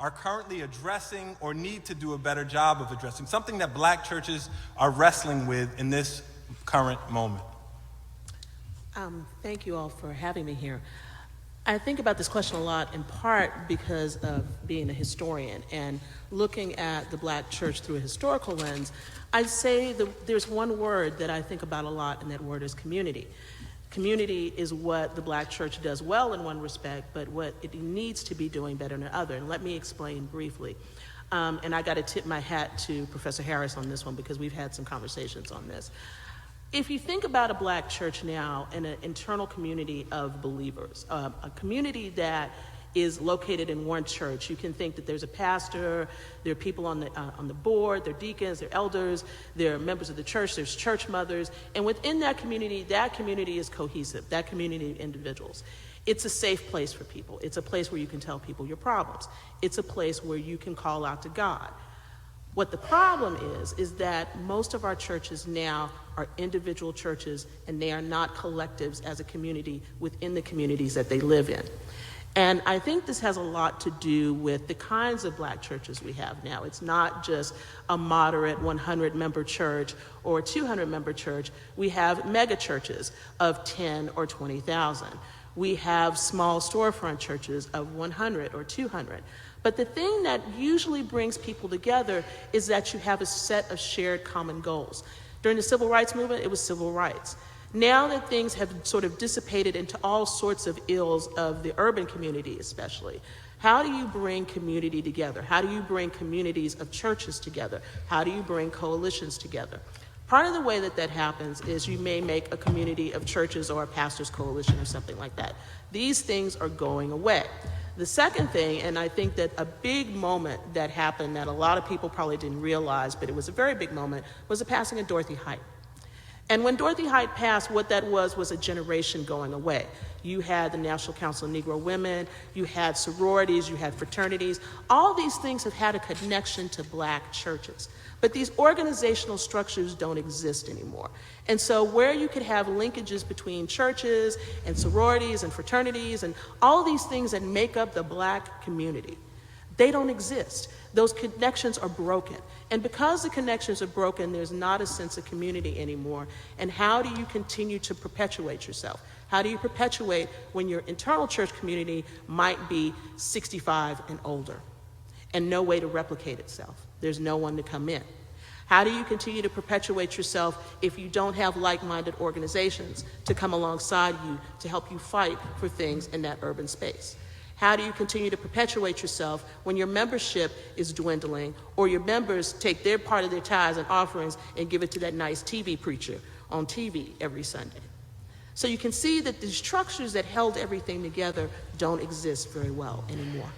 are currently addressing or need to do a better job of addressing, something that Black churches are wrestling with in this current moment? Thank you all for having me here. I think about this question a lot in part because of being a historian and looking at the Black church through a historical lens. I'd say that there's one word that I think about a lot, and that word is community. Community is what the Black church does well in one respect, but what it needs to be doing better in another. And let me explain briefly. And I got to tip my hat to Professor Harris on this one because we've had some conversations on this. If you think about a Black church now in an internal community of believers, a community that is located in one church, you can think that there's a pastor, there are people on the board, there are deacons, there are elders, there are members of the church, there's church mothers, and within that community is cohesive, that community of individuals. It's a safe place for people. It's a place where you can tell people your problems. It's a place where you can call out to God. What the problem is that most of our churches now are individual churches, and they are not collectives as a community within the communities that they live in. And I think this has a lot to do with the kinds of Black churches we have now. It's not just a moderate 100-member church or a 200-member church. We have mega churches of 10 or 20,000. We have small storefront churches of 100 or 200. But the thing that usually brings people together is that you have a set of shared common goals. During the civil rights movement, it was civil rights. Now that things have sort of dissipated into all sorts of ills of the urban community especially, how do you bring community together? How do you bring communities of churches together? How do you bring coalitions together? Part of the way that happens is you may make a community of churches or a pastor's coalition or something like that. These things are going away. The second thing, and I think that a big moment that happened that a lot of people probably didn't realize, but it was a very big moment, was the passing of Dorothy Height. And when Dorothy Height passed, what that was a generation going away. You had the National Council of Negro Women, you had sororities, you had fraternities. All these things have had a connection to Black churches. But these organizational structures don't exist anymore. And so where you could have linkages between churches and sororities and fraternities and all these things that make up the Black community, they don't exist. Those connections are broken. And because the connections are broken, there's not a sense of community anymore. And how do you continue to perpetuate yourself? How do you perpetuate when your internal church community might be 65 and older and no way to replicate itself? There's no one to come in. How do you continue to perpetuate yourself if you don't have like-minded organizations to come alongside you to help you fight for things in that urban space? How do you continue to perpetuate yourself when your membership is dwindling or your members take their part of their tithes and offerings and give it to that nice TV preacher on TV every Sunday? So you can see that the structures that held everything together don't exist very well anymore.